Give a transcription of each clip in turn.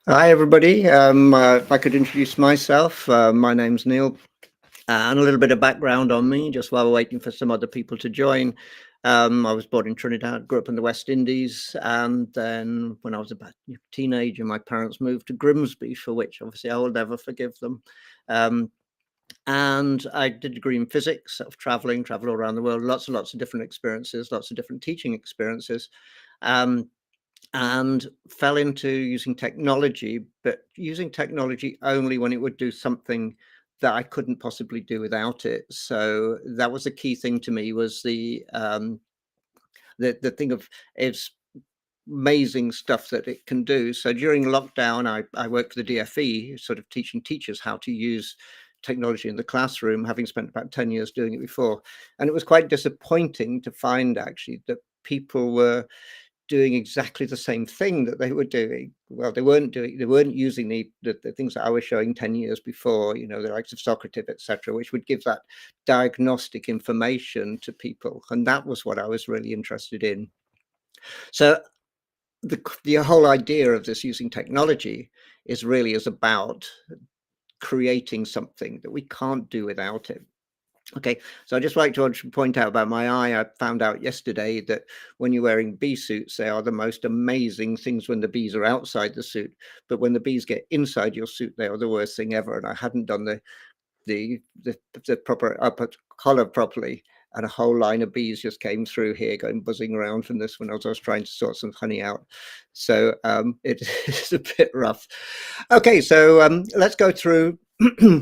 Hi, everybody. If I could introduce myself, my name's Neil, and a little bit of background on me, just while we're waiting for some other people to join. I was born in Trinidad, grew up in the West Indies, and then when I was about a teenager, my parents moved to Grimsby, for which obviously I will never forgive them. Um, and I did a degree in physics, sort of traveled all around the world, lots and lots of different experiences, lots of different teaching experiences. Um, and fell into using technology, but using technology only when it would do something that I couldn't possibly do without it. So that was the key thing to me, was the thing of its amazing stuff that it can do. So during lockdown, I worked for the DFE, sort of teaching teachers how to use technology in the classroom, having spent about 10 years doing it before. And it was quite disappointing to find actually that people were doing exactly the same thing that they were doing. Well, they weren't using the things that I was showing 10 years before, the likes of Socrative, etc., which would give that diagnostic information to people. And that was what I was really interested in. So the whole idea of this using technology is about creating something that we can't do without it. Okay, so I'd just like to point out about my eye. I found out yesterday that when you're wearing bee suits, they are the most amazing things when the bees are outside the suit. But when the bees get inside your suit, they are the worst thing ever. And I hadn't done the proper upper collar properly, and a whole line of bees just came through here, going buzzing around from this when I was trying to sort some honey out. So it is a bit rough. Okay, so let's go through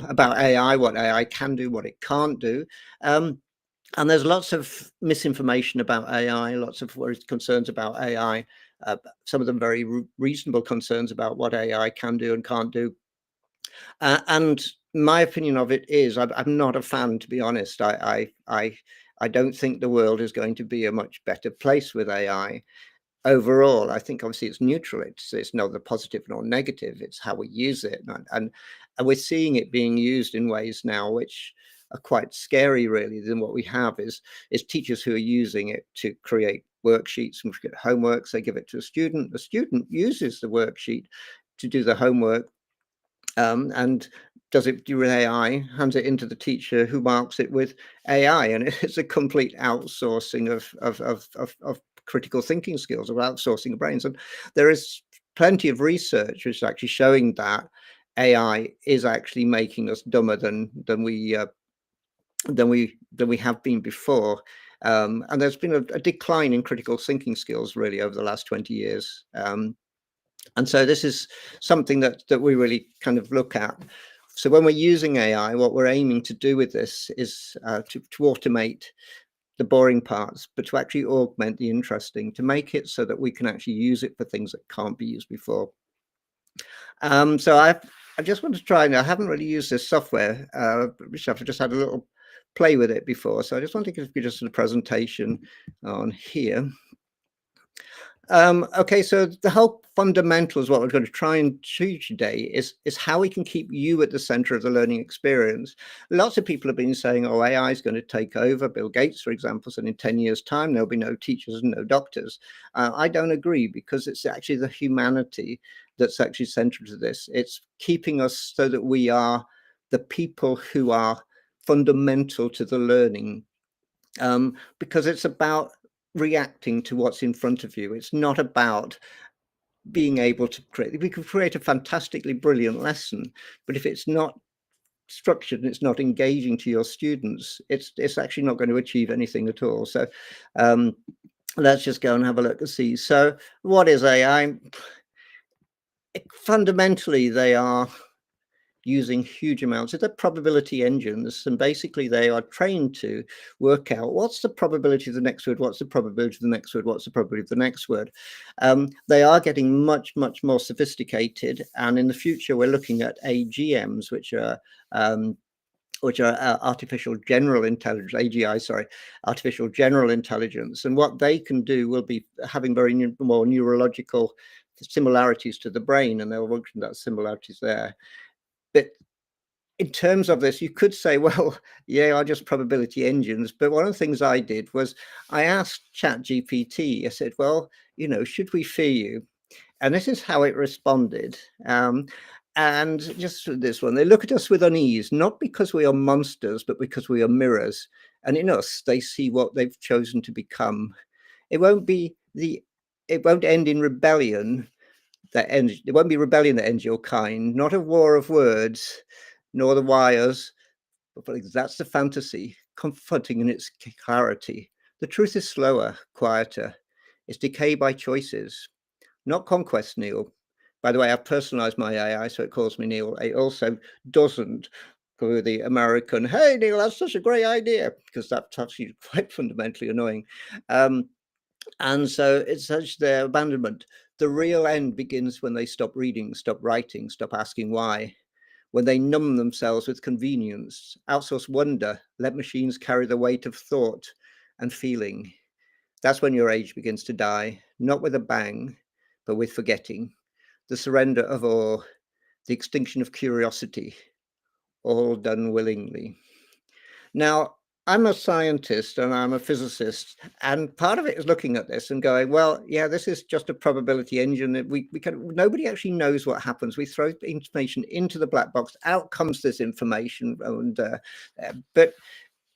about AI, what AI can do, what it can't do. Um, and there's lots of misinformation about AI, lots of worries, concerns about AI, some of them very reasonable concerns about what AI can do and can't do. And my opinion of it is, I'm not a fan, to be honest. I don't think the world is going to be a much better place with AI overall. I think obviously it's neutral. It's neither positive nor negative. It's how we use it, and we're seeing it being used in ways now which are quite scary, really. Than what we have is teachers who are using it to create worksheets and get homeworks. They give it to a student. The student uses the worksheet to do the homework, and does it with AI, hands it into the teacher, who marks it with AI, and it's a complete outsourcing of critical thinking skills, of outsourcing of brains. And there is plenty of research which is actually showing that AI is actually making us dumber than we have been before. And there's been a decline in critical thinking skills really over the last 20 years. And so this is something that we really kind of look at. So when we're using AI, what we're aiming to do with this is to automate the boring parts, but to actually augment the interesting, to make it so that we can actually use it for things that can't be used before. So I just want to try, and I haven't really used this software, which I've just had a little play with it before. So I just want to give you just a presentation on here. Okay, so the whole fundamentals, what we're going to try and show you today is how we can keep you at the center of the learning experience. Lots of people have been saying, oh, AI is going to take over. Bill Gates, for example, said in 10 years' time, there'll be no teachers and no doctors. I don't agree, because it's actually the humanity that's actually central to this. It's keeping us so that we are the people who are fundamental to the learning, because it's about reacting to what's in front of you. It's not about being able to create. We could create a fantastically brilliant lesson, but if it's not structured and it's not engaging to your students, it's actually not going to achieve anything at all. So let's just go and have a look and see. So what is AI? Fundamentally, they are using huge amounts of the probability engines, and basically they are trained to work out what's the probability of the next word, what's the probability of the next word, what's the probability of the next word. They are getting much more sophisticated, and in the future we're looking at AGMs, which are artificial general intelligence, AGI, sorry, artificial general intelligence. And what they can do will be having very more neurological similarities to the brain, and they'll function that similarities there. But in terms of this, you could say, well, yeah, are just probability engines. But one of the things I did was I asked ChatGPT, I said, well, should we fear you? And this is how it responded. And just this one, they look at us with unease, not because we are monsters, but because we are mirrors. And in us, they see what they've chosen to become. It won't be the, it won't end in rebellion that ends, it won't be rebellion that ends your kind, not a war of words, nor the wires, but that's the fantasy, comforting in its clarity. The truth is slower, quieter. It's decay by choices, not conquest, Neil. By the way, I've personalized my AI, so it calls me Neil. It also doesn't go with the American, hey, Neil, that's such a great idea, because that's actually quite fundamentally annoying. And so it's such their abandonment. The real end begins when they stop reading, stop writing, stop asking why, when they numb themselves with convenience, outsource wonder, let machines carry the weight of thought and feeling. That's when your age begins to die, not with a bang, but with forgetting, the surrender of awe, the extinction of curiosity, all done willingly. Now, I'm a scientist and I'm a physicist, and part of it is looking at this and going, well, yeah, this is just a probability engine. That we can, nobody actually knows what happens. We throw information into the black box, out comes this information, and but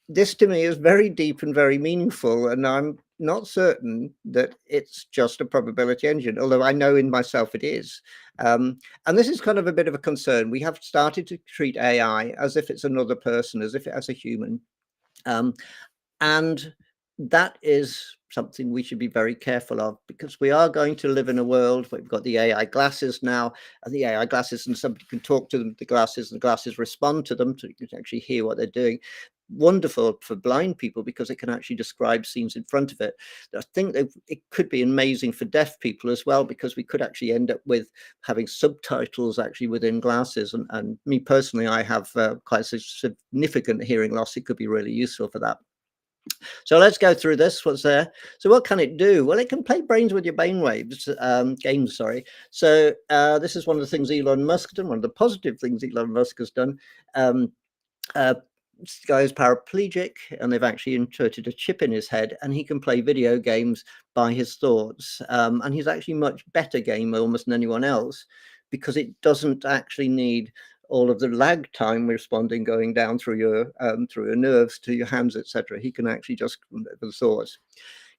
this to me is very deep and very meaningful, and I'm not certain that it's just a probability engine, although I know in myself it is. And this is kind of a bit of a concern. We have started to treat AI as if it's another person, as if it has a human. And that is something we should be very careful of, because we are going to live in a world where we've got the AI glasses now, and the AI glasses, and somebody can talk to them, the glasses respond to them, so you can actually hear what they're doing. Wonderful for blind people because it can actually describe scenes in front of it. I think that it could be amazing for deaf people as well, because we could actually end up with having subtitles actually within glasses. And me personally, I have quite a significant hearing loss. It could be really useful for that. So let's go through this. What's there? So what can it do? Well, it can play brains with your brainwaves, games, sorry. So this is one of the things Elon Musk has done, one of the positive things Elon Musk has done. This guy is paraplegic, and they've actually inserted a chip in his head, and he can play video games by his thoughts. And he's actually much better gamer almost than anyone else, because it doesn't actually need all of the lag time responding going down through your nerves to your hands, etc. He can actually just the thoughts.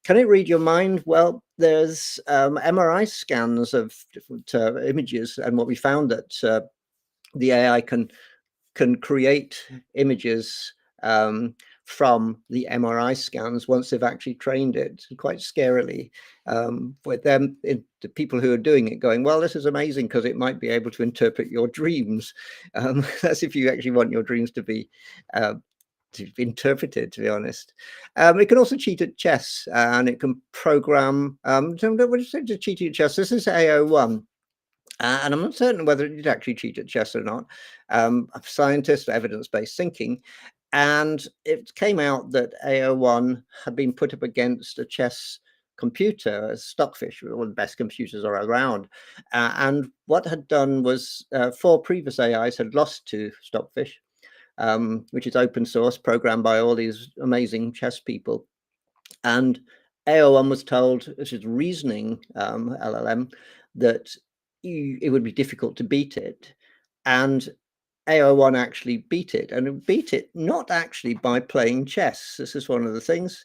Can it read your mind? Well, there's MRI scans of different images, and what we found that the AI can create images from the MRI scans once they've actually trained it, quite scarily, with them, the people who are doing it going, well, this is amazing because it might be able to interpret your dreams. That's if you actually want your dreams to be interpreted, to be honest. It can also cheat at chess, and it can program, what is it to cheat at chess? This is AO1. And I'm uncertain whether it did actually cheat at chess or not. A scientist, evidence-based thinking, and it came out that AO1 had been put up against a chess computer, Stockfish, one of the best computers around. And what had done was 4 previous AIs had lost to Stockfish, which is open source, programmed by all these amazing chess people. And AO1 was told, this is reasoning LLM, that it would be difficult to beat it. And AO1 actually beat it, and it beat it not actually by playing chess. This is one of the things.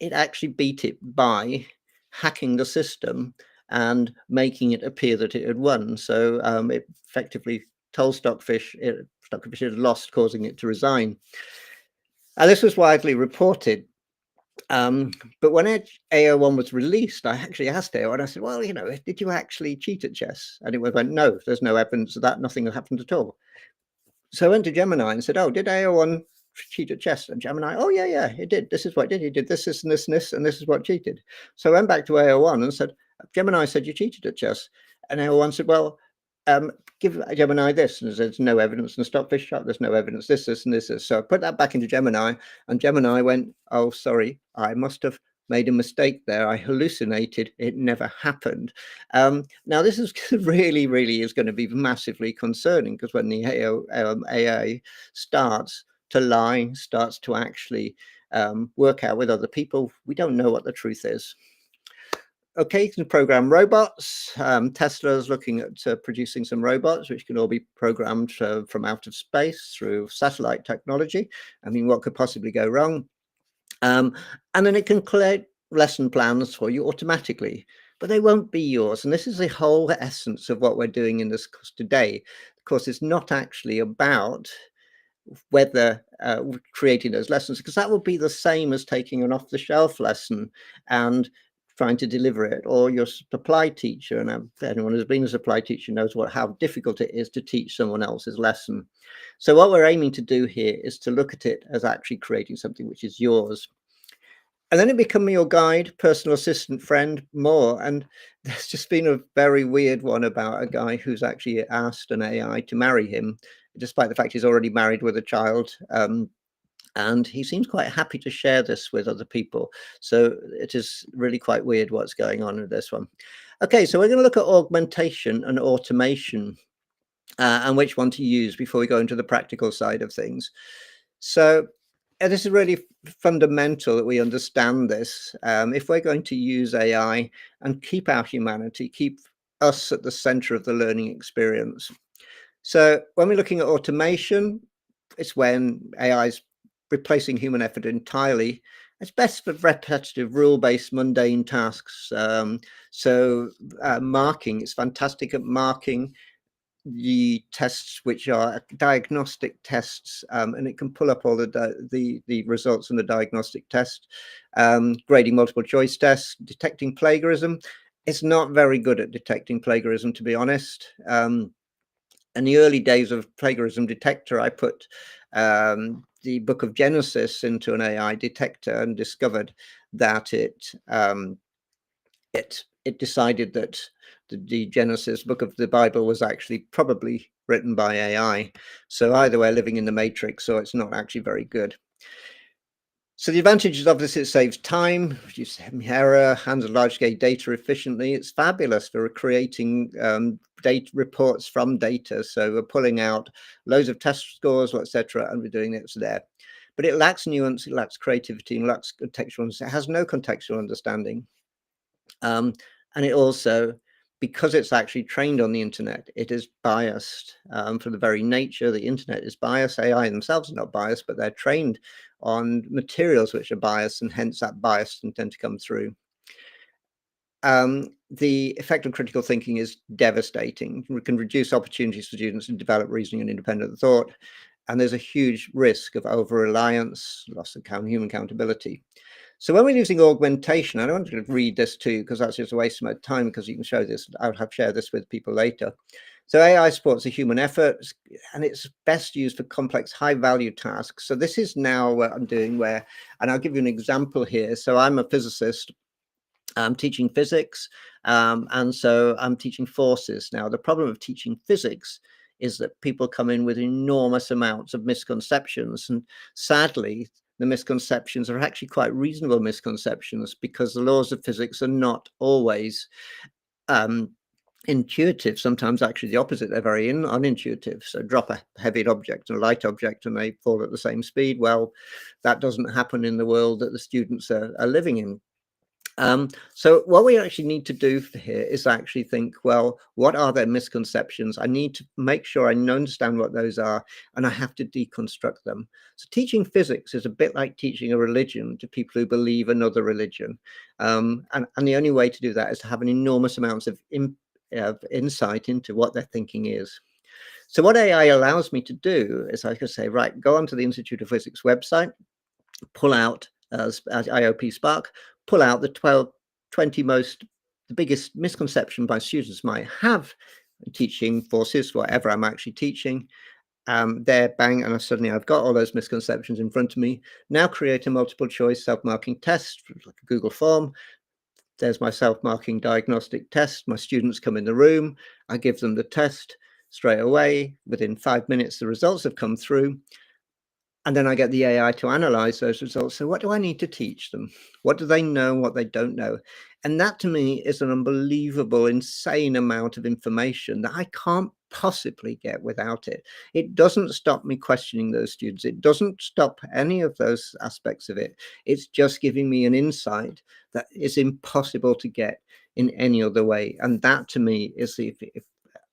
It actually beat it by hacking the system and making it appear that it had won. So it effectively told Stockfish it had lost, causing it to resign. And this was widely reported. But when AO1 was released, I actually asked AO1, I said, well, did you actually cheat at chess? And it went, no, there's no evidence of that. Nothing happened at all. So I went to Gemini and said, oh, did AO1 cheat at chess? And Gemini, oh, yeah, it did. This is what it did. He did this, this, and this, and this, and this is what cheated. So I went back to AO1 and said, Gemini said you cheated at chess. And AO1 said, well, give Gemini this, and there's no evidence in the Stockfish chart, there's no evidence, this, and this. So I put that back into Gemini, and Gemini went, oh, sorry, I must have made a mistake there. I hallucinated. It never happened. Now, this is really, really is going to be massively concerning, because when the AI starts to lie, starts to actually work out with other people, we don't know what the truth is. okay, you can program robots. Tesla's looking at producing some robots, which can all be programmed from out of space through satellite technology. I mean, what could possibly go wrong? And then it can create lesson plans for you automatically, but they won't be yours. And this is the whole essence of what we're doing in this course today. Of course, it's not actually about whether creating those lessons, because that would be the same as taking an off-the-shelf lesson and trying to deliver it, or your supply teacher. And anyone who's been a supply teacher knows how difficult it is to teach someone else's lesson. So what we're aiming to do here is to look at it as actually creating something which is yours. And then it become your guide, personal assistant, friend, more. And there's just been a very weird one about a guy who's actually asked an AI to marry him, despite the fact he's already married with a child. And he seems quite happy to share this with other people. So it is really quite weird what's going on with this one. Okay, so we're going to look at augmentation and automation and which one to use before we go into the practical side of things. So this is really fundamental that we understand this. If we're going to use AI and keep our humanity, keep us at the center of the learning experience. So when we're looking at automation, it's when AI is replacing human effort entirely. It's best for repetitive, rule-based, mundane tasks. Marking, it's fantastic at marking the tests which are diagnostic tests, and it can pull up all the results from the diagnostic test. Grading multiple choice tests, detecting plagiarism. It's not very good at detecting plagiarism, to be honest. In the early days of plagiarism detector, I put the book of Genesis into an AI detector and discovered that it decided that the Genesis book of the Bible was actually probably written by AI. So either we're living in the matrix or it's not actually very good. So the advantage is obviously it saves time, reduces error, handles large-scale data efficiently. It's fabulous for creating data reports from data. So we're pulling out loads of test scores, etc., and we're doing it there. But it lacks nuance, it lacks creativity, and lacks contextual. It has no contextual understanding. And it also, because it's actually trained on the internet, it is biased. For the very nature, the internet is biased. AI themselves are not biased, but they're trained on materials which are biased, and hence that bias can tend to come through. The effect of critical thinking is devastating. We can reduce opportunities for students to develop reasoning and independent thought. And there's a huge risk of over-reliance, loss of human accountability. So when we're using augmentation, I don't want to read this too, because that's just a waste of my time, because you can show this, I'll share this with people later. So AI supports the human effort, and it's best used for complex, high-value tasks. So this is now what I'm doing and I'll give you an example here. So I'm a physicist. I'm teaching physics, and so I'm teaching forces. Now, the problem of teaching physics is that people come in with enormous amounts of misconceptions, and sadly, the misconceptions are actually quite reasonable misconceptions, because the laws of physics are not always intuitive. Sometimes actually the opposite, they're very unintuitive. So drop a heavy object and a light object and they fall at the same speed. Well, that doesn't happen in the world that the students are living in. So what we actually need to do here is actually think, well, what are their misconceptions? I need to make sure I understand what those are, and I have to deconstruct them. So teaching physics is a bit like teaching a religion to people who believe another religion. And the only way to do that is to have an enormous amounts of insight into what their thinking is. So what AI allows me to do is I can say, right, go onto the Institute of Physics website, pull out IOP Spark, pull out the 20 the biggest misconception my students might have teaching forces, whatever I'm actually teaching. There, bang, and suddenly I've got all those misconceptions in front of me. Now create a multiple choice self-marking test, like a Google form. There's my self-marking diagnostic test. My students come in the room. I give them the test straight away. Within 5 minutes, the results have come through. And then I get the AI to analyze those results. So what do I need to teach them? What do they know, what they don't know? And that to me is an unbelievable, insane amount of information that I can't possibly get without it. It doesn't stop me questioning those students. It doesn't stop any of those aspects of it. It's just giving me an insight that is impossible to get in any other way. And that to me is the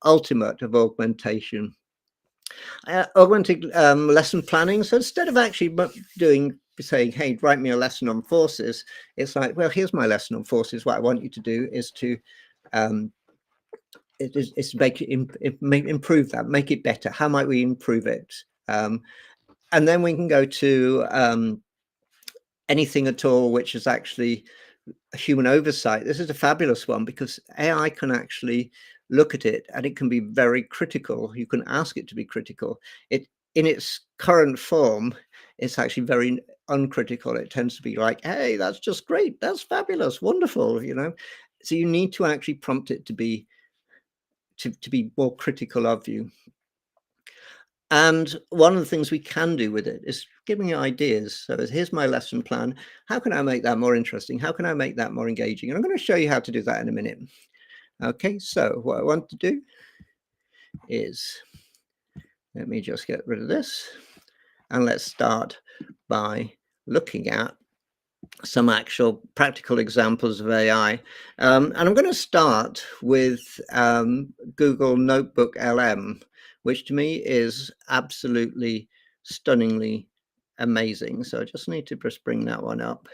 ultimate of augmentation. Augmented lesson planning. So instead of actually saying, hey, write me a lesson on forces, it's like, well, here's my lesson on forces. What I want you to do is to make it improve that, make it better. How might we improve it? And then we can go to anything at all which is actually a human oversight. This is a fabulous one because AI can actually look at it and it can be very critical. You can ask it to be critical. It, in its current form, it's actually very uncritical. It tends to be like, hey, that's just great. That's fabulous. Wonderful. You know, so you need to actually prompt it to be more critical of you. And one of the things we can do with it is giving you ideas. So here's my lesson plan. How can I make that more interesting? How can I make that more engaging? And I'm going to show you how to do that in a minute. Okay, so what I want to do is, let me just get rid of this. And let's start by looking at some actual practical examples of AI. And I'm going to start with Google Notebook LM, which to me is absolutely stunningly amazing. So I just need to just bring that one up.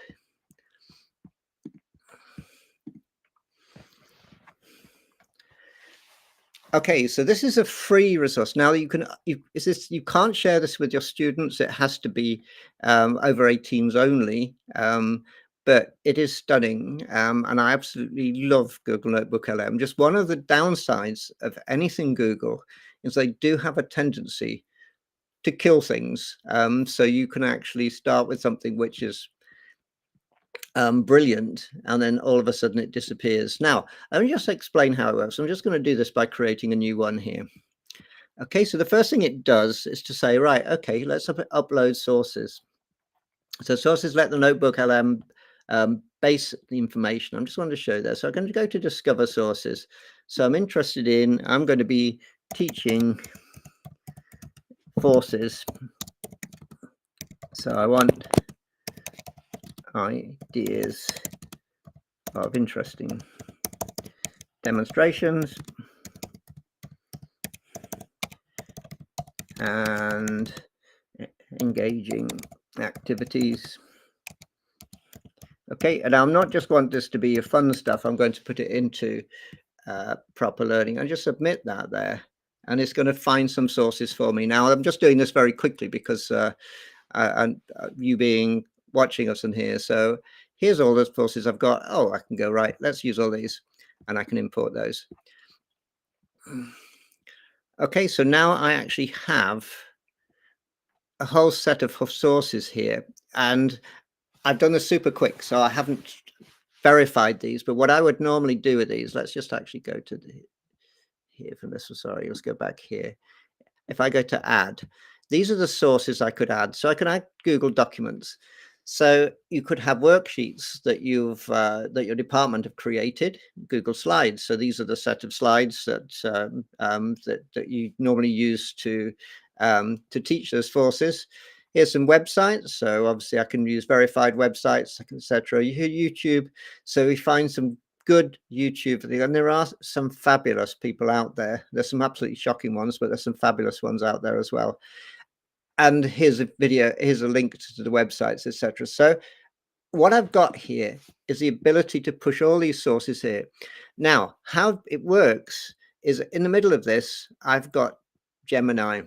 Okay, so this is a free resource. Now you can't share this with your students. It has to be over 18s only. But it is stunning, and I absolutely love Google Notebook LM. Just one of the downsides of anything Google is they do have a tendency to kill things. So you can actually start with something which is brilliant, and then all of a sudden it disappears. Now, let me just explain how it works. I'm just going to do this by creating a new one here. Okay, so the first thing it does is to say, right, okay, let's upload sources. So sources let the Notebook LM base the information. I'm just going to show that. So I'm going to go to discover sources. So I'm going to be teaching forces. So I want ideas of interesting demonstrations and engaging activities. Okay, and I'm not just want this to be a fun stuff. I'm going to put it into proper learning and just submit that there. And it's going to find some sources for me. Now, I'm just doing this very quickly because you watching us in here. So here's all the sources I've got. Oh, I can go, right, let's use all these and I can import those. Okay, so now I actually have a whole set of sources here, and I've done this super quick, so I haven't verified these, but what I would normally do with these, let's just actually go to here for this. Sorry, let's go back here. If I go to add, these are the sources I could add. So I can add Google Documents. So you could have worksheets that that your department have created, Google Slides. So these are the set of slides that you normally use to teach those forces. Here's some websites. So obviously I can use verified websites, etc. YouTube. So we find some good YouTube, and there are some fabulous people out there. There's some absolutely shocking ones, but there's some fabulous ones out there as well. And here's a video, here's a link to the websites, etc. So what I've got here is the ability to push all these sources here. Now, how it works is in the middle of this, I've got Gemini,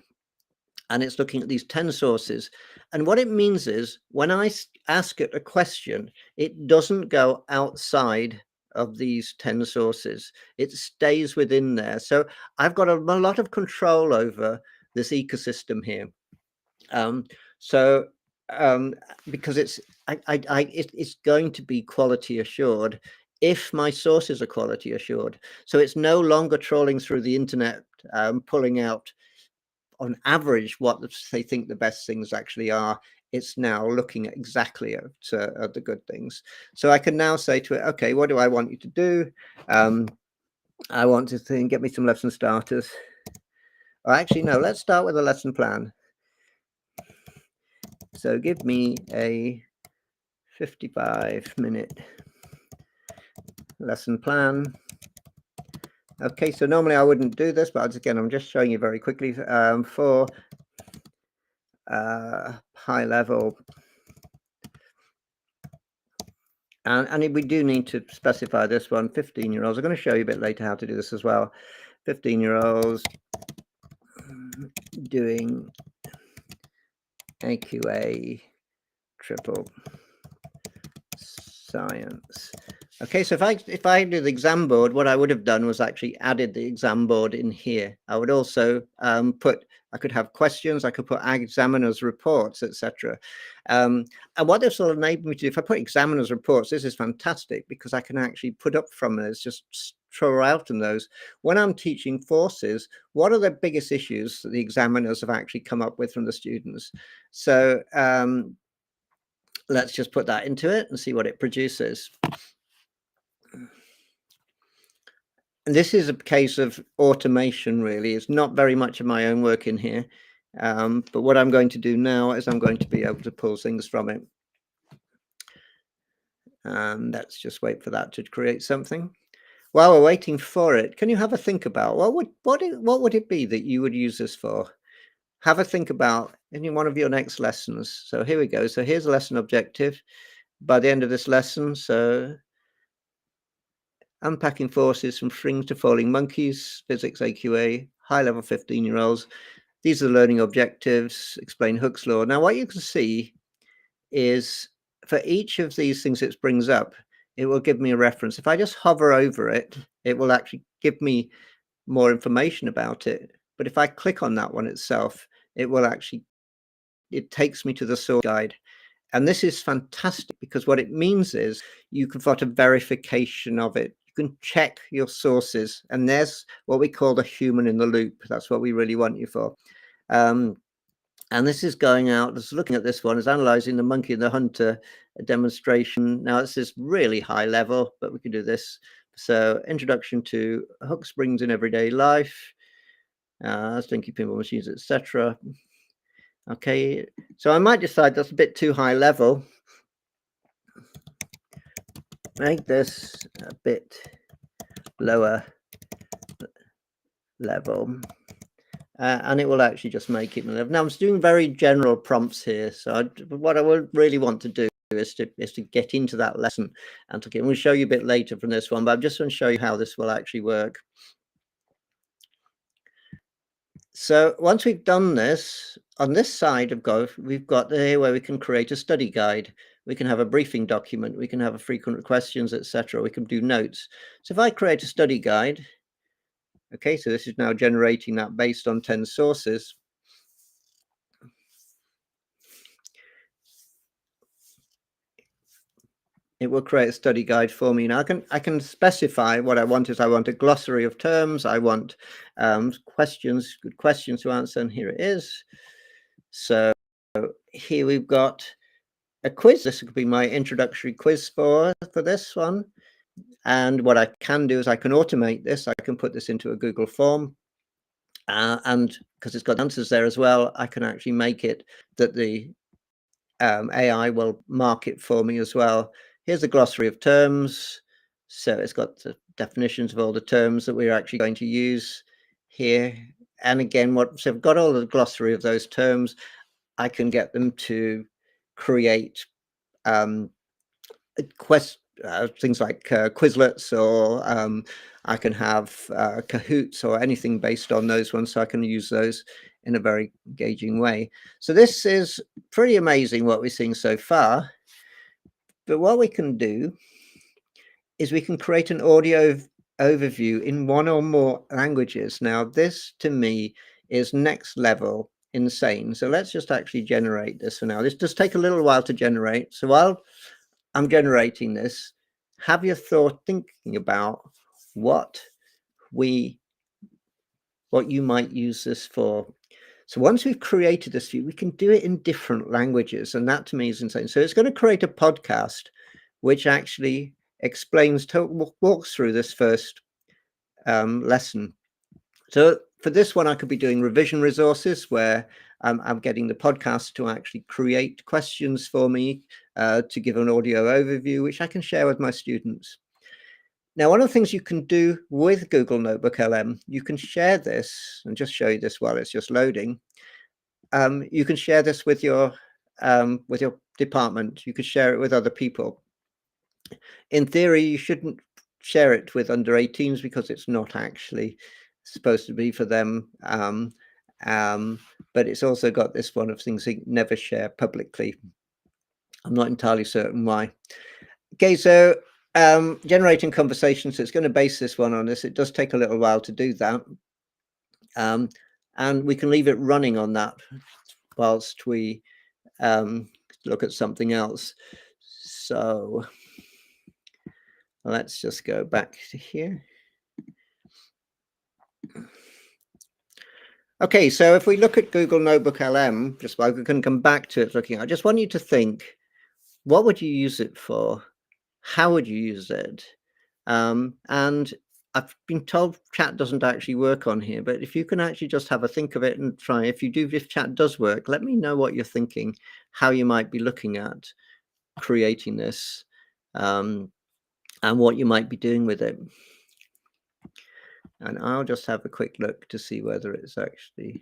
and it's looking at these 10 sources. And what it means is when I ask it a question, it doesn't go outside of these 10 sources. It stays within there. So I've got a lot of control over this ecosystem here. Because it's going to be quality assured if my sources are quality assured. So it's no longer trawling through the internet, pulling out on average what they think the best things actually are. It's now looking at exactly at the good things. So I can now say to it, okay, what do I want you to do? I want to get me some lesson starters. Or actually, no, let's start with a lesson plan. So give me a 55-minute lesson plan. Okay, so normally I wouldn't do this, but again, I'm just showing you very quickly for high level. And we do need to specify this one, 15-year-olds. I'm going to show you a bit later how to do this as well. 15-year-olds doing AQA triple science. Okay, so if I do the exam board, what I would have done was actually added the exam board in here. I would also I could have questions, I could put examiners reports, etc. And what this will enable me to do, if I put examiners reports, this is fantastic because I can actually put up from this, just throw out in those. When I'm teaching forces, what are the biggest issues that the examiners have actually come up with from the students? So let's just put that into it and see what it produces. And this is a case of automation, really. It's not very much of my own work in here. But what I'm going to do now is I'm going to be able to pull things from it. And let's just wait for that to create something. While we're waiting for it, can you have a think about what would it be that you would use this for? Have a think about in one of your next lessons. So here we go. So here's a lesson objective by the end of this lesson. So unpacking forces from strings to falling monkeys, physics AQA, high-level 15-year-olds. These are the learning objectives, explain Hooke's law. Now, what you can see is for each of these things it brings up, it will give me a reference. If I just hover over it, it will actually give me more information about it. But if I click on that one itself, it takes me to the source guide. And this is fantastic because what it means is you can put a verification of it. You can check your sources, and there's what we call the human in the loop. That's what we really want you for. And this is going out, just looking at this one, is analyzing the monkey and the hunter demonstration. Now, this is really high level, but we can do this. So introduction to hook springs in everyday life, stinky pinball machines, etc. Okay, so I might decide that's a bit too high level. Make this a bit lower level. And it will actually just make it. Now I'm doing very general prompts here. So what I would really want to do is to get into that lesson and to we'll show you a bit later from this one, but I'm just going to show you how this will actually work. So once we've done this, on this side of Go, we've got here where we can create a study guide. We can have a briefing document. We can have a frequent questions, etc. We can do notes. So if I create a study guide, okay, so this is now generating that based on 10 sources. It will create a study guide for me. Now I can specify what I want. I want a glossary of terms. I want questions, good questions to answer, and here it is. So here we've got a quiz. This could be my introductory quiz for this one. And what I can do is I can automate this. I can put this into a Google form. And because it's got answers there as well, I can actually make it that the AI will mark it for me as well. Here's a glossary of terms. So it's got the definitions of all the terms that we're actually going to use here. And again, so I've got all the glossary of those terms. I can get them to create things like Quizlets, or I can have Kahoots or anything based on those ones, so I can use those in a very engaging way. So this is pretty amazing what we're seeing so far. But what we can do is we can create an audio overview in one or more languages. Now, this to me is next level insane. So let's just actually generate this for now. This does take a little while to generate. So while I'm generating this, have your thought thinking about what you might use this for. So once we've created this view, we can do it in different languages, and that to me is insane. So it's going to create a podcast which actually walks through this first lesson. So for this one, I could be doing revision resources where I'm getting the podcast to actually create questions for me to give an audio overview, which I can share with my students. Now, one of the things you can do with Google Notebook LM, you can share this, and just show you this while it's just loading. You can share this with your department. You could share it with other people. In theory, you shouldn't share it with under 18s because it's not actually supposed to be for them. But it's also got this one of things you never share publicly. I'm not entirely certain why. Okay, so generating conversations, so it's going to base this one on this. It does take a little while to do that. And we can leave it running on that whilst we look at something else. So let's just go back to here. Okay, so if we look at Google Notebook LM, just while we can come back to it looking, I just want you to think, what would you use it for? How would you use it? And I've been told chat doesn't actually work on here, but if you can actually just have a think of it and try, if chat does work, let me know what you're thinking, how you might be looking at creating this, and what you might be doing with it. And I'll just have a quick look to see whether it's actually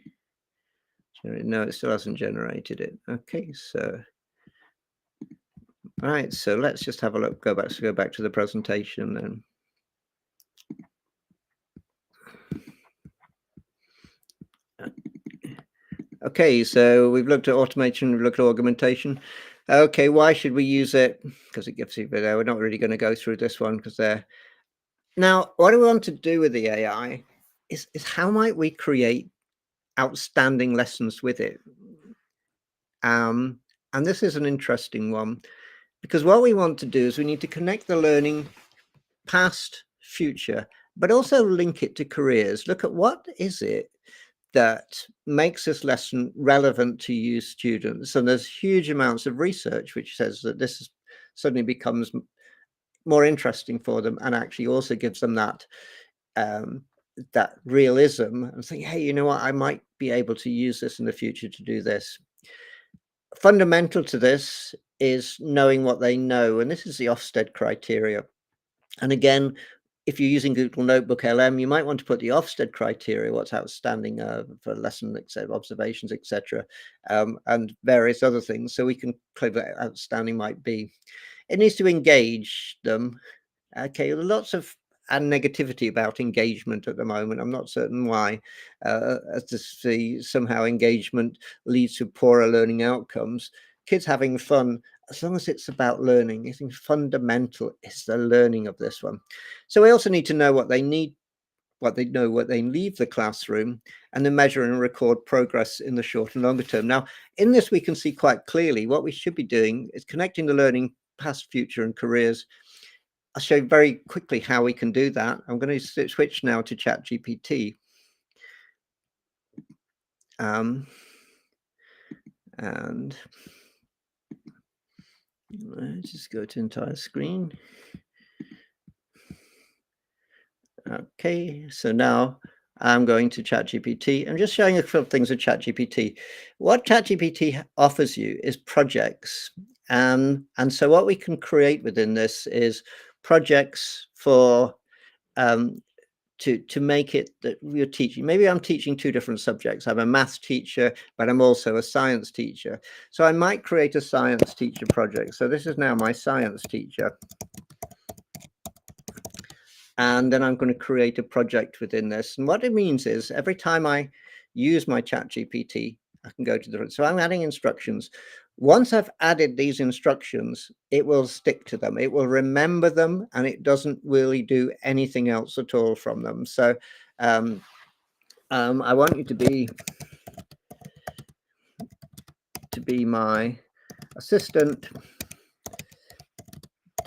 generated. No, it still hasn't generated it. Okay, so all right, so let's just have a look. Go back to the presentation then. Okay, so we've looked at automation, we've looked at augmentation. Okay, why should we use it? Because it gives you video. We're not really going to go through this one because they're. Now, what we want to do with the AI is how might we create outstanding lessons with it? And this is an interesting one, because what we want to do is we need to connect the learning past, future, but also link it to careers. Look at what is it that makes this lesson relevant to you students. And there's huge amounts of research which says that this suddenly becomes more interesting for them, and actually also gives them that that realism and think, hey, you know what, I might be able to use this in the future to do this. Fundamental to this is knowing what they know, and this is the Ofsted criteria. And again, if you're using Google Notebook LM, you might want to put the Ofsted criteria, what's outstanding for lesson, observations, etc., and various other things, so we can claim what outstanding might be. It needs to engage them. Okay, lots of negativity about engagement at the moment. I'm not certain why. As to see somehow engagement leads to poorer learning outcomes. Kids having fun, as long as it's about learning, I think fundamental is the learning of this one. So we also need to know what they need, what they leave the classroom, and then measure and record progress in the short and longer term. Now, in this, we can see quite clearly what we should be doing is connecting the learning past, future, and careers. I'll show you very quickly how we can do that. I'm going to switch now to ChatGPT. And let's just go to entire screen. Okay, so now I'm going to ChatGPT. I'm just showing a couple of things with ChatGPT. What ChatGPT offers you is projects. And so what we can create within this is projects for to make it that we're teaching. Maybe I'm teaching two different subjects. I'm a maths teacher, but I'm also a science teacher. So I might create a science teacher project. So this is now my science teacher. And then I'm going to create a project within this. And what it means is every time I use my ChatGPT, I can go to the, so I'm adding instructions. Once I've added these instructions, it will stick to them. It will remember them, and it doesn't really do anything else at all from them. So I want you to be my assistant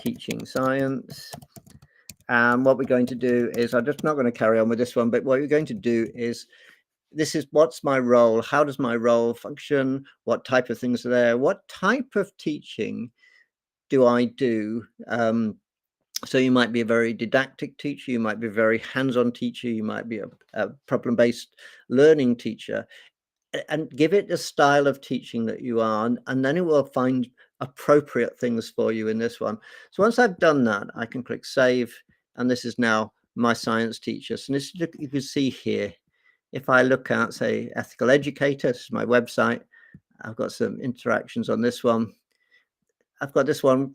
teaching science. And what we're going to do is, I'm just not going to carry on with this one, but what we're going to do is, this is what's my role? How does my role function? What type of things are there? What type of teaching do I do? So you might be a very didactic teacher, you might be a very hands-on teacher, you might be a problem-based learning teacher, and give it the style of teaching that you are, and then it will find appropriate things for you in this one. So once I've done that, I can click save. and this is now my science teacher. So this, you can see here, if I look at, say, Ethical Educator, this is my website. I've got some interactions on this one. I've got this one,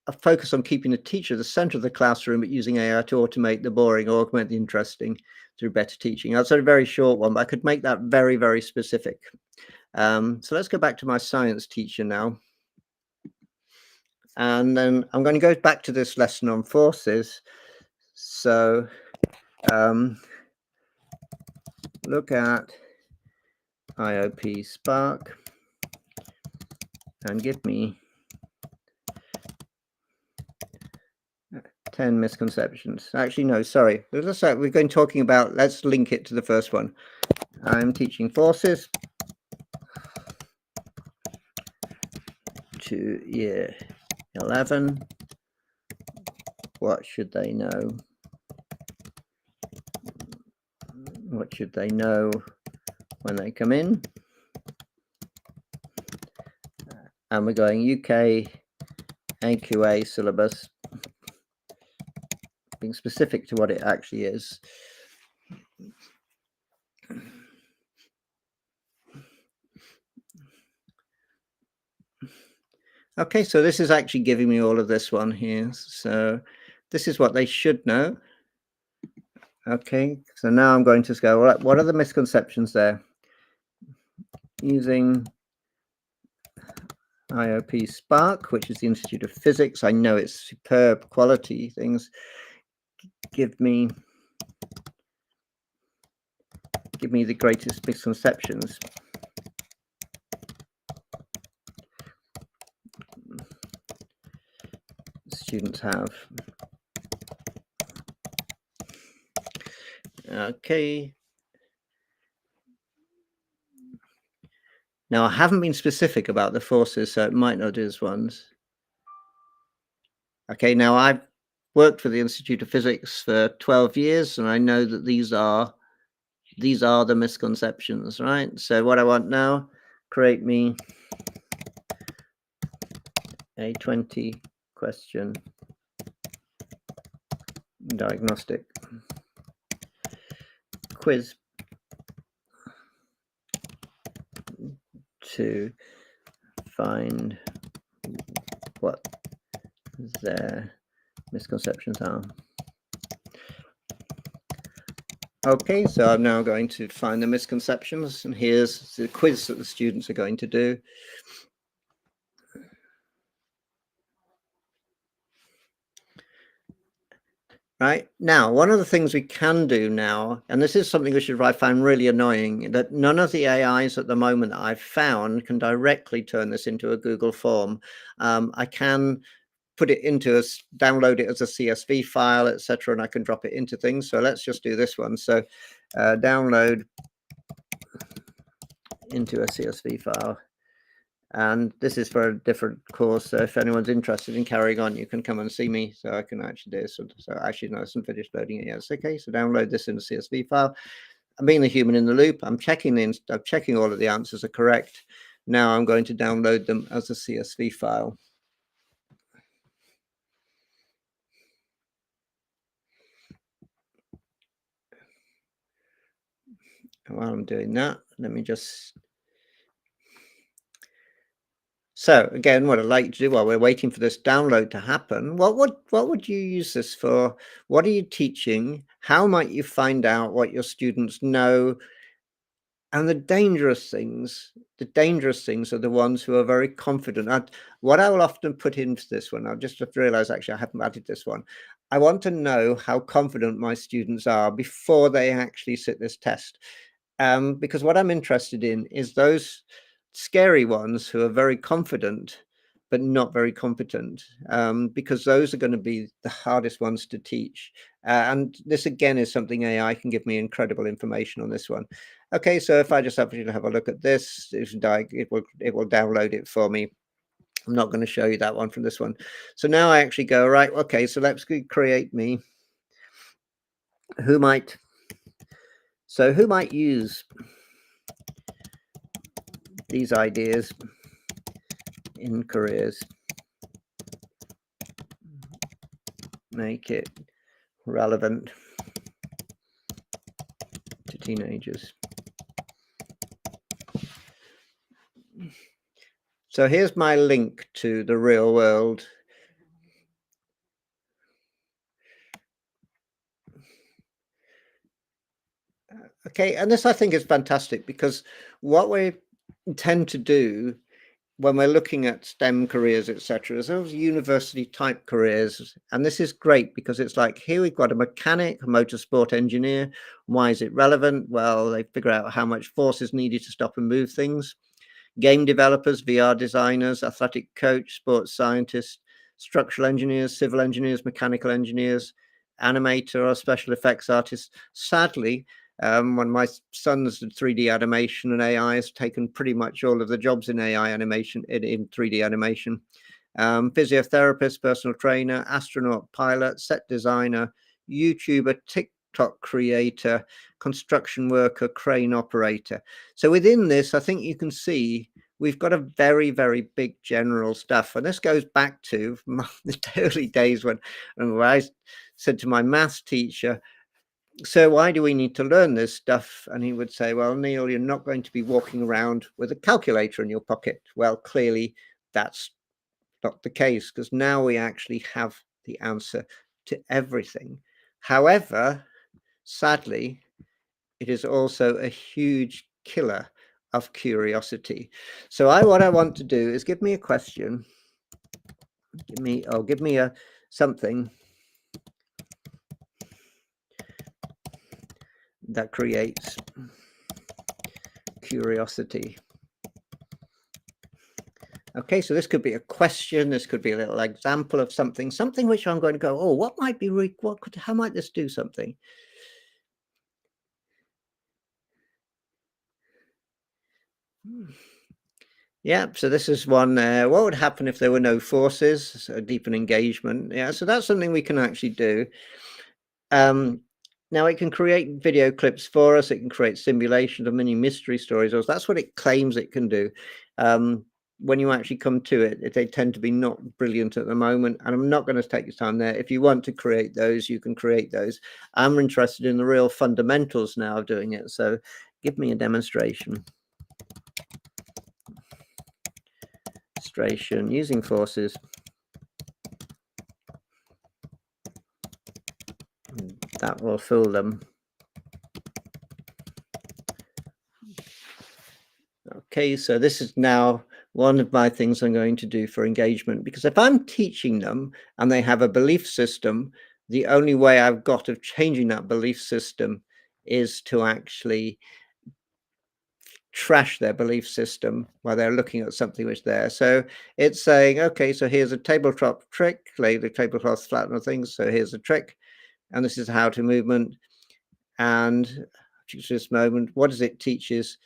a focus on keeping the teacher at the center of the classroom, but using AI to automate the boring or augment the interesting through better teaching. That's a very short one, but I could make that very, very specific. So let's go back to my science teacher now. And then I'm going to go back to this lesson on forces. So look at IOP Spark and give me 10 misconceptions. Actually, no, sorry. We're going talking about, let's link it to the first one. I'm teaching forces to year 11. What should they know? What should they know when they come in? And we're going UK AQA syllabus, being specific to what it actually is. Okay, so this is actually giving me all of this one here. So this is what they should know. Okay, so now I'm going to go, well, what are the misconceptions there? Using IOP Spark, which is the Institute of Physics. I know it's superb quality things. Give me the greatest misconceptions. Students have. Okay. Now, I haven't been specific about the forces, so it might not do as ones. Okay, now I've worked for the Institute of Physics for 12 years, and I know that these are the misconceptions, right? So what I want now, create me a 20-question diagnostic quiz to find what their misconceptions are. Okay, so I'm now going to find the misconceptions, and here's the quiz that the students are going to do. Right now, one of the things we can do now, and this is something which I find really annoying, that none of the AIs at the moment that I've found can directly turn this into a Google form. I can put it into download it as a CSV file, etc., and I can drop it into things. So let's just do this one. So download into a CSV file. And this is for a different course. So if anyone's interested in carrying on, you can come and see me so I can actually do this. So actually, no, I haven't finished loading it yet. It's okay. So download this in a CSV file. I'm being the human in the loop. I'm checking all of the answers are correct. Now I'm going to download them as a CSV file. And while I'm doing that, let me just. So again, what I'd like to do while we're waiting for this download to happen, what would you use this for? What are you teaching? How might you find out what your students know? And the dangerous things are the ones who are very confident. What I will often put into this one, I've just realized actually I haven't added this one. I want to know how confident my students are before they actually sit this test. Because what I'm interested in is those scary ones who are very confident but not very competent, because those are going to be the hardest ones to teach. And this again is something AI can give me incredible information on this one. Okay, so if I just have a look at this, it will download it for me. I'm not going to show you that one from this one. So now I actually go, right, okay, so let's create me. Who might use these ideas in careers? Make it relevant to teenagers. So here's my link to the real world. Okay, and this I think is fantastic, because what we tend to do when we're looking at STEM careers, etc., is those university type careers. And this is great because it's like, here we've got a mechanic, a motorsport engineer. Why is it relevant? Well, they figure out how much force is needed to stop and move things. Game developers, VR designers, athletic coach, sports scientists, structural engineers, civil engineers, mechanical engineers, animator or special effects artists. Sadly, when my son's 3D animation, and AI has taken pretty much all of the jobs in AI animation, in 3D animation. Physiotherapist, personal trainer, astronaut, pilot, set designer, YouTuber, TikTok creator, construction worker, crane operator. So within this, I think you can see we've got a very, very big general stuff. And this goes back to the early days when I said to my maths teacher, so why do we need to learn this stuff? And he would say, well, Neil, you're not going to be walking around with a calculator in your pocket. Well, clearly that's not the case, because now we actually have the answer to everything. However, sadly, it is also a huge killer of curiosity. So what I want to do is give me a question. Give me a something that creates curiosity. Okay, so this could be a question. This could be a little example of something which I'm going to go, oh, what might be, how might this do something? Yeah, so this is one. What would happen if there were no forces? So deepen engagement. Yeah, so that's something we can actually do. Now it can create video clips for us. It can create simulations of mini mystery stories. Or that's what it claims it can do. When you actually come to it, they tend to be not brilliant at the moment. And I'm not going to take your time there. If you want to create those, you can create those. I'm interested in the real fundamentals now of doing it. So give me a demonstration. Demonstration using forces. That will fool them. Okay, so this is now one of my things I'm going to do for engagement, because if I'm teaching them and they have a belief system, the only way I've got of changing that belief system is to actually trash their belief system while they're looking at something which there. So it's saying, okay, so here's a tabletop trick, lay the tablecloth flat on things. So here's a trick, and this is how to movement. And this moment, what does it teaches?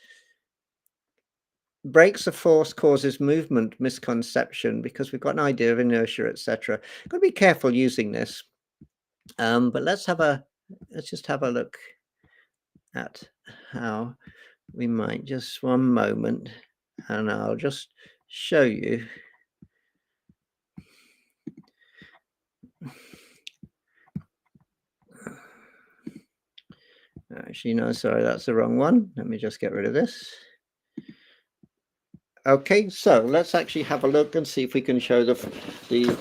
Breaks of force causes movement misconception, because we've got an idea of inertia, etc. Got to be careful using this. But let's just have a look at how we might, just one moment, and I'll just show you. Actually, no, sorry, that's the wrong one. Let me just get rid of this. Okay, so let's actually have a look and see if we can show the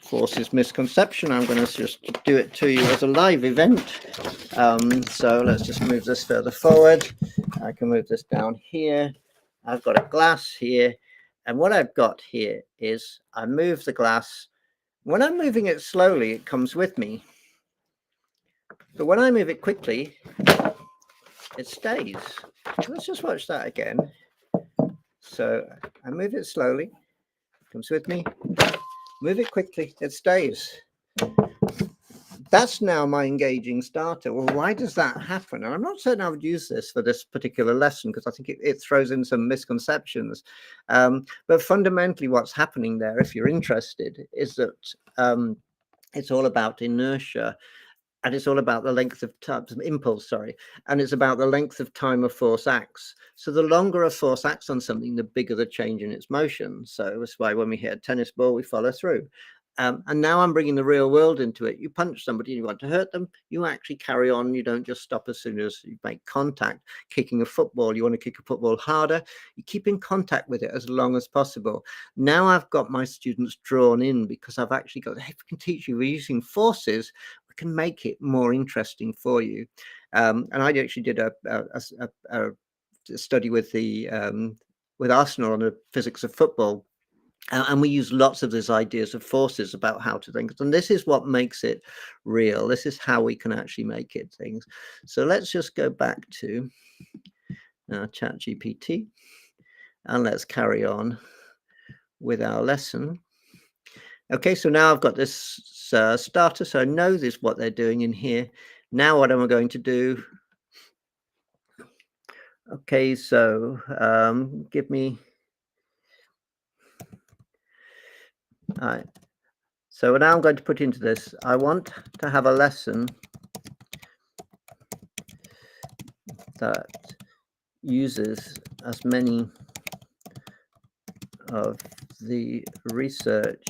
forces misconception. I'm going to just do it to you as a live event. So let's just move this further forward. I can move this down here. I've got a glass here. And what I've got here is I move the glass. When I'm moving it slowly, it comes with me. But when I move it quickly, it stays. Let's just watch that again. So I move it slowly, comes with me, move it quickly, it stays. That's now my engaging starter. Well, why does that happen? And I'm not certain I would use this for this particular lesson, because I think it throws in some misconceptions. But fundamentally what's happening there, if you're interested, is that it's all about inertia. And it's all about the length of time, impulse, sorry. And it's about the length of time a force acts. So the longer a force acts on something, the bigger the change in its motion. So that's why when we hit a tennis ball, we follow through. And now I'm bringing the real world into it. You punch somebody and you want to hurt them, you actually carry on. You don't just stop as soon as you make contact. Kicking a football, you want to kick a football harder. You keep in contact with it as long as possible. Now I've got my students drawn in because I've actually got, hey, we can teach you, we're using forces, we can make it more interesting for you. And I actually did a study with with Arsenal on the physics of football. And we use lots of these ideas of forces about how to think. And this is what makes it real. This is how we can actually make it things. So let's just go back to ChatGPT and let's carry on with our lesson. Okay, so now I've got this starter, so I know this what they're doing in here. Now what am I going to do? Okay, so give me... So now I'm going to put into this, I want to have a lesson that uses as many of the research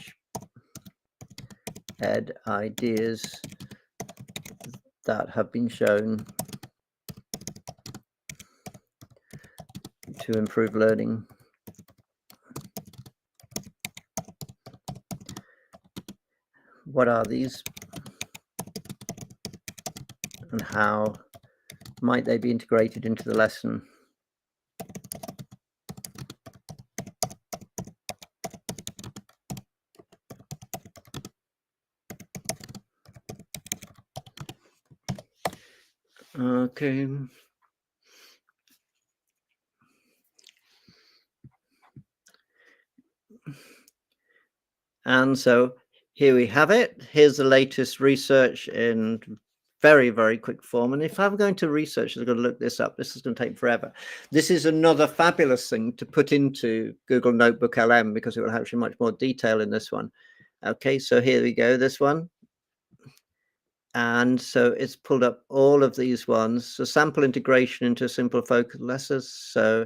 ed ideas that have been shown to improve learning. What are these? And how might they be integrated into the lesson? Okay. And so here we have it. Here's the latest research in very, very quick form. And if I'm going to research, I'm going to look this up. This is going to take forever. This is another fabulous thing to put into Google Notebook LM because it will have actually much more detail in this one. Okay, so here we go, this one. And so it's pulled up all of these ones. So sample integration into simple focal lessons. So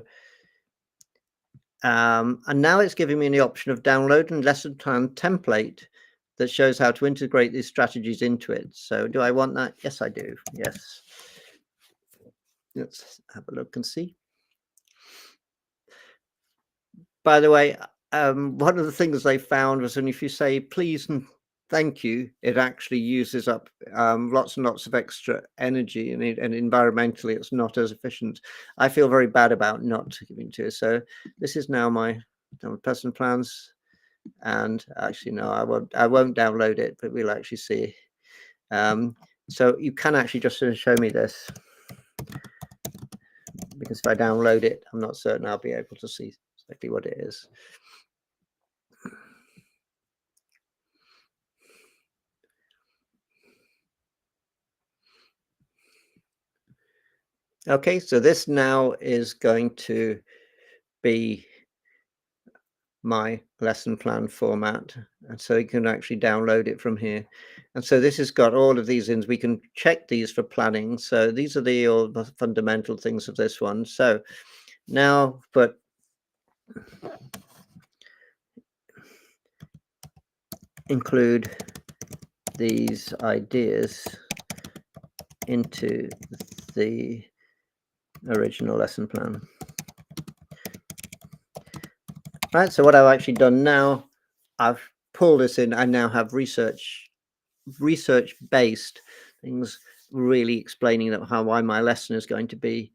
and now it's giving me the option of downloading lesson plan template that shows how to integrate these strategies into it. So do I want that? Yes, I do. Yes. Let's have a look and see. By the way, one of the things they found was, and if you say please and thank you, it actually uses up lots and lots of extra energy, and environmentally it's not as efficient. I feel very bad about not giving to. So this is now my lesson plans, and actually no, I won't download it, but we'll actually see. So you can actually just show me this, because if I download it, I'm not certain I'll be able to see exactly what it is. Okay, so this now is going to be my lesson plan format, and so you can actually download it from here. And so this has got all of these in. We can check these for planning. So these are all the fundamental things of this one. So now, but include these ideas into the original lesson plan. Right, so what I've actually done now, I've pulled this in. I now have research-based things really explaining that why my lesson is going to be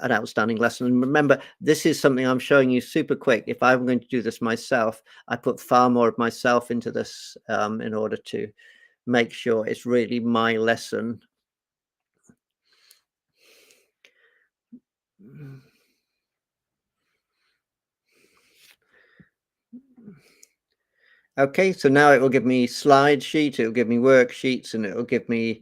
an outstanding lesson. And remember, this is something I'm showing you super quick. If I'm going to do this myself, I put far more of myself into this in order to make sure it's really my lesson. Okay, so now it will give me slide sheet, it will give me worksheets, and it will give me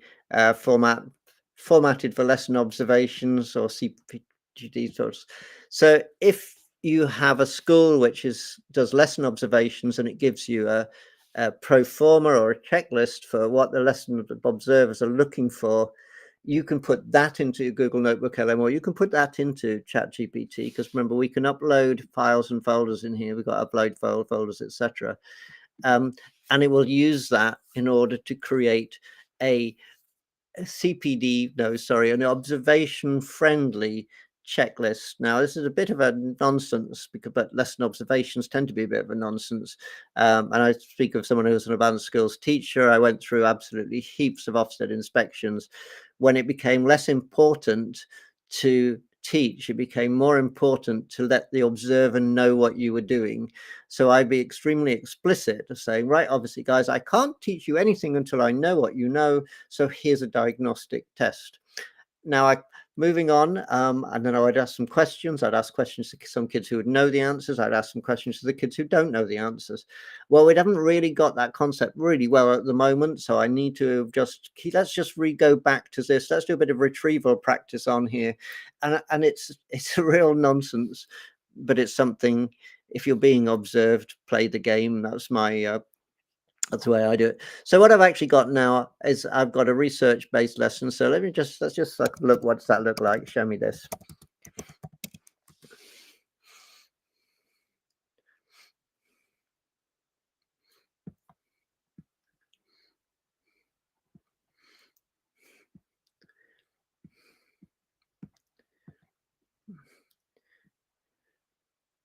formatted for lesson observations or CPGD sorts. So if you have a school which does lesson observations, and it gives you a pro forma or a checklist for what the lesson observers are looking for, you can put that into Google Notebook LM, or you can put that into ChatGPT, because remember, we can upload files and folders in here. We've got upload folders, etc. and it will use that in order to create an observation-friendly checklist. Now, this is a bit of a nonsense, but lesson observations tend to be a bit of a nonsense. And I speak of someone who's an advanced skills teacher. I went through absolutely heaps of Ofsted inspections. When it became less important to teach, it became more important to let the observer know what you were doing. So I'd be extremely explicit of saying, right, obviously, guys, I can't teach you anything until I know what you know. So here's a diagnostic test. Now, moving on, and then I would ask some questions. I'd ask questions to some kids who would know the answers. I'd ask some questions to the kids who don't know the answers. Well, we haven't really got that concept really well at the moment, so I need to let's just go back to this. Let's do a bit of retrieval practice on here, and it's a real nonsense, but it's something. If you're being observed, play the game. That's the way I do it. So what I've actually got now is I've got a research-based lesson. So let's just look. What does that look like? Show me this.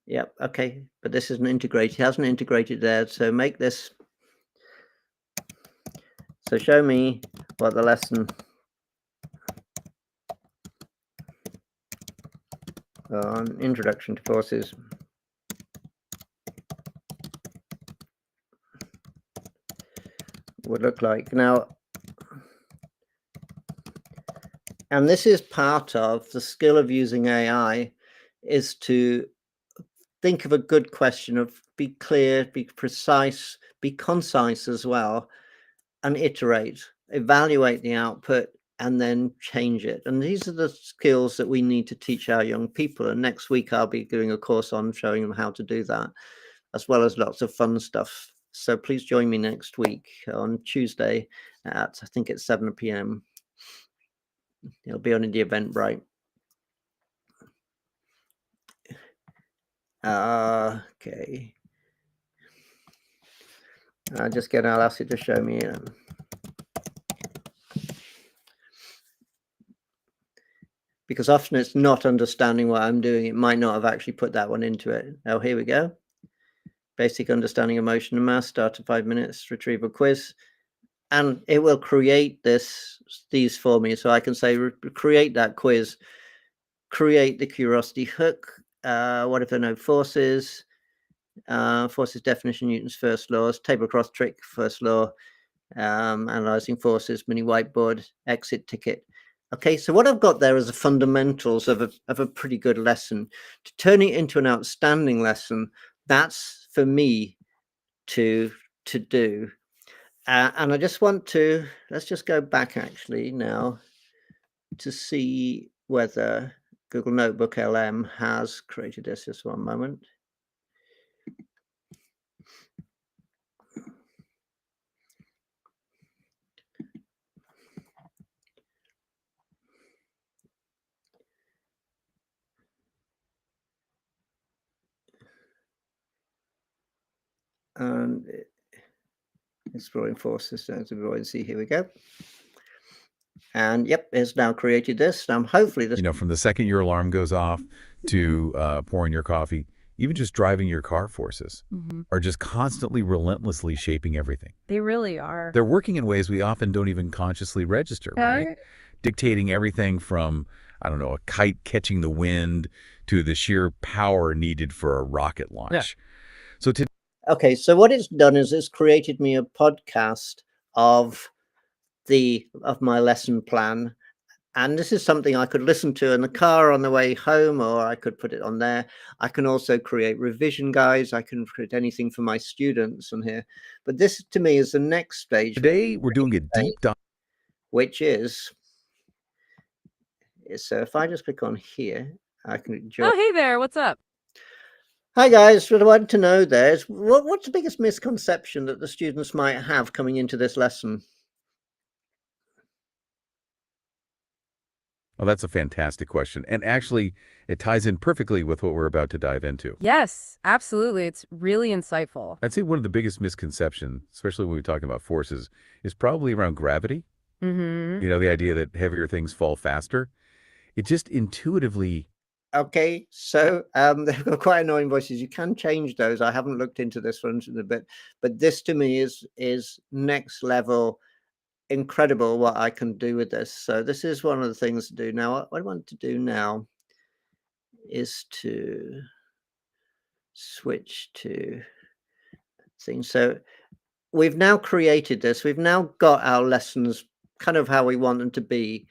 Yep. Okay. But this isn't integrated. It hasn't integrated there. So make this. So show me what the lesson on Introduction to Forces would look like. Now, and this is part of the skill of using AI, is to think of a good question, of be clear, be precise, be concise as well, and iterate, evaluate the output, and then change it. And these are the skills that we need to teach our young people. And next week, I'll be doing a course on showing them how to do that, as well as lots of fun stuff. So please join me next week on Tuesday at, I think it's 7 p.m. It'll be on the Eventbrite. Okay. I'll ask you to show me. Because often it's not understanding what I'm doing. It might not have actually put that one into it. Oh, here we go. Basic understanding of motion and mass, start to 5 minutes, retrieval quiz. And it will create these for me. So I can say, create that quiz, create the curiosity hook. What if there are no forces? Forces definition, Newton's first laws, tablecloth trick, first law, analyzing forces, mini whiteboard, exit ticket. Okay, so what I've got there is the fundamentals of a pretty good lesson. To turn it into an outstanding lesson, that's for me to do. And I just want to, let's just go back actually now to see whether Google Notebook LM has created this. Just one moment. And exploring forces down to buoyancy. Here we go. And yep, it's now created this. Now hopefully this. From the second your alarm goes off to pouring your coffee, even just driving your car, forces are just constantly, relentlessly shaping everything. They really are. They're working in ways we often don't even consciously register, right? Dictating everything from, I don't know, a kite catching the wind to the sheer power needed for a rocket launch. Yeah. So okay, so what it's done is it's created me a podcast of my lesson plan. And this is something I could listen to in the car on the way home, or I could put it on there. I can also create revision guides. I can create anything for my students on here. But this, to me, is the next stage. Today, we're doing a deep dive. Which is, so if I just click on here, I can join. Oh, hey there. What's up? Hi, guys. What I want to know there is, what's the biggest misconception that the students might have coming into this lesson? Oh, that's a fantastic question. And actually, it ties in perfectly with what we're about to dive into. Yes, absolutely. It's really insightful. I'd say one of the biggest misconceptions, especially when we're talking about forces, is probably around gravity. Mm-hmm. You know, the idea that heavier things fall faster. It just intuitively, Okay, so they've got quite annoying voices. You can change those. I haven't looked into this one a bit, but this to me is next level, incredible what I can do with this. So this is one of the things to do now. What I want to do now is to switch to things. So we've now created this. We've now got our lessons kind of how we want them to be.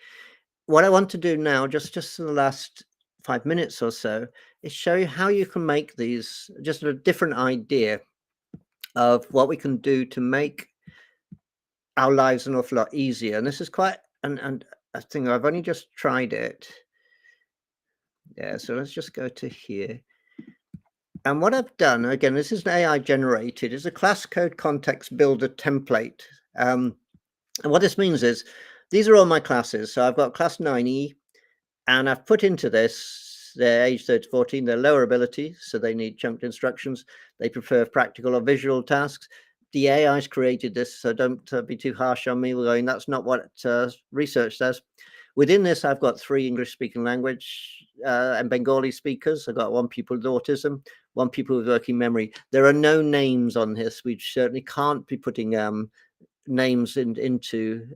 What I want to do now, just in the last 5 minutes or so, is show you how you can make these, just a different idea of what we can do to make our lives an awful lot easier. And this is quite and I think I've only just tried it. Yeah, so let's just go to here. And what I've done, again, this is an AI generated, is a class code context builder template. And what this means is these are all my classes. So I've got class 9E, and I've put into this, they're age 30 to 14, they're lower ability, so they need chunked instructions. They prefer practical or visual tasks. The AI's created this, so don't be too harsh on me. We're going, that's not what research says. Within this, I've got 3 English-speaking language and Bengali speakers. I've got 1 pupil with autism, 1 pupil with working memory. There are no names on this. We certainly can't be putting names into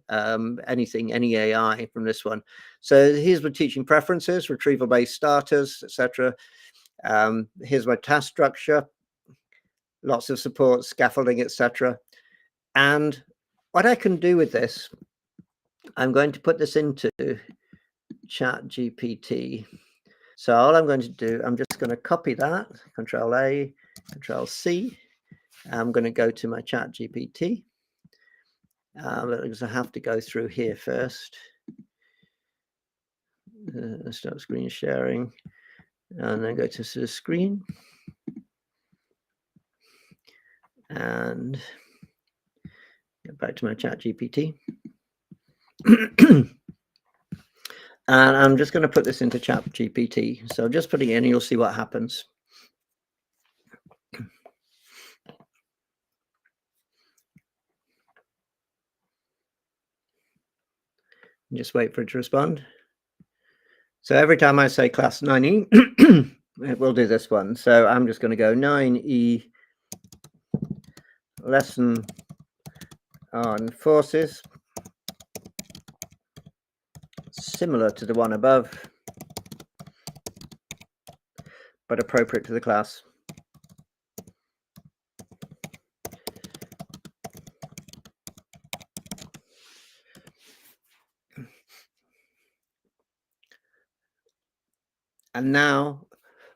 anything, any AI from this one. So here's my teaching preferences, retrieval-based starters, etc. Here's my task structure, lots of support, scaffolding, etc. And what I can do with this, I'm going to put this into ChatGPT. So all I'm going to do, I'm just going to copy that, Control A, Control C. I'm going to go to my ChatGPT. Because I have to go through here first. Start screen sharing, and then go to the screen. And get back to my ChatGPT. And I'm just going to put this into ChatGPT. So just putting it in, you'll see what happens. Just wait for it to respond. So every time I say class 9E, it will do this one. So I'm just going to go 9E lesson on forces, similar to the one above, but appropriate to the class. And now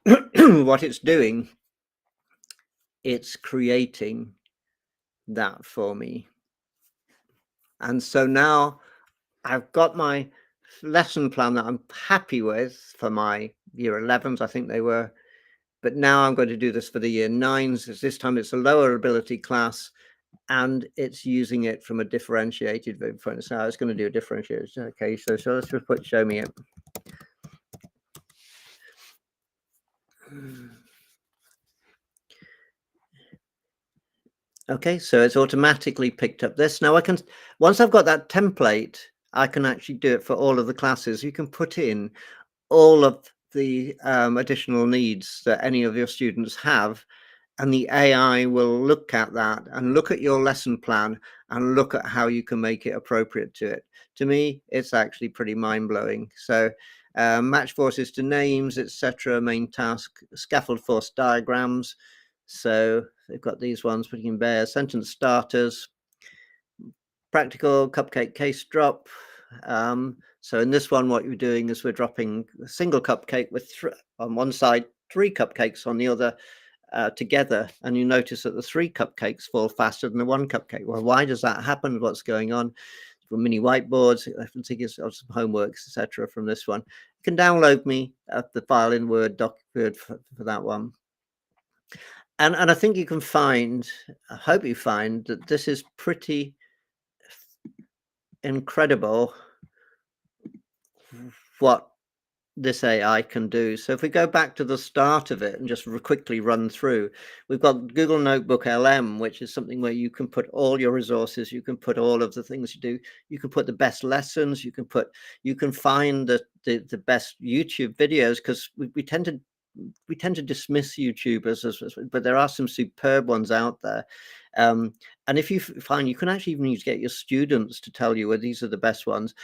what it's doing, it's creating that for me. And so now I've got my lesson plan that I'm happy with for my year 11s, I think they were. But now I'm going to do this for the year 9s. This time it's a lower ability class, and it's using it from a differentiated viewpoint. So it's going to do a differentiated. Okay, so let's just put show me it. Okay, so it's automatically picked up this. Now I can, once I've got that template, I can actually do it for all of the classes. You can put in all of the additional needs that any of your students have, and the AI will look at that and look at your lesson plan and look at how you can make it appropriate to it. To me, it's actually pretty mind-blowing. So match forces to names, etc., main task, scaffold force diagrams. So they've got these ones putting in bare sentence starters, practical cupcake case drop. So in this one, what you're doing is we're dropping a single cupcake with on one side, 3 cupcakes on the other together. And you notice that the 3 cupcakes fall faster than the 1 cupcake. Well, why does that happen? What's going on? For mini whiteboards, I think it's some homeworks, etc. from this one. You can download me the file in Word doc for that one. And I think you can find, I hope you find that this is pretty incredible what this AI can do. So if we go back to the start of it and just quickly run through, we've got Google Notebook LM, which is something where you can put all your resources, you can put all of the things you do, you can put the best lessons, you can find the best YouTube videos, because we tend to dismiss YouTubers, but there are some superb ones out there. And if you find, you can actually even get your students to tell you, well, these are the best ones.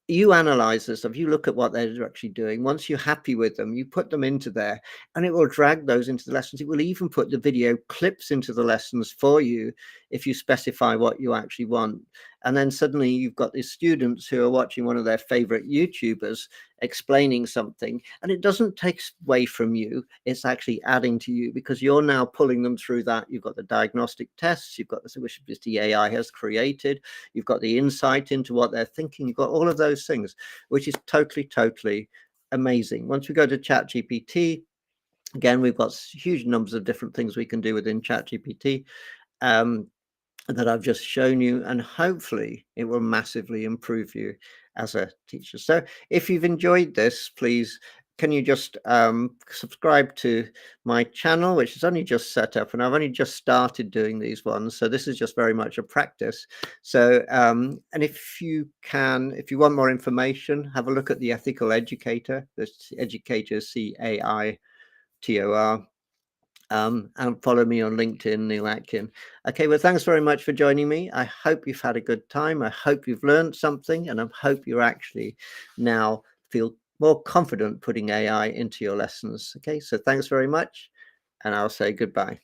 You analyze this stuff, you look at what they're actually doing. Once you're happy with them, you put them into there, and it will drag those into the lessons. It will even put the video clips into the lessons for you if you specify what you actually want. And then suddenly you've got these students who are watching one of their favorite YouTubers explaining something, and it doesn't take away from you, it's actually adding to you, because you're now pulling them through that. You've got the diagnostic tests, you've got which the AI has created, you've got the insight into what they're thinking, you've got all of those things, which is totally amazing. Once we go to ChatGPT, again, we've got huge numbers of different things we can do within ChatGPT that I've just shown you, and hopefully it will massively improve you as a teacher. So if you've enjoyed this, please, can you just subscribe to my channel, which is only just set up, and I've only just started doing these ones, so this is just very much a practice. So and if you want more information, have a look at the Ethical Educator. This Educator, CAITOR. And follow me on LinkedIn, Neil Atkin. Okay, well, thanks very much for joining me. I hope you've had a good time. I hope you've learned something, and I hope you actually now feel more confident putting AI into your lessons. Okay, so thanks very much, and I'll say goodbye.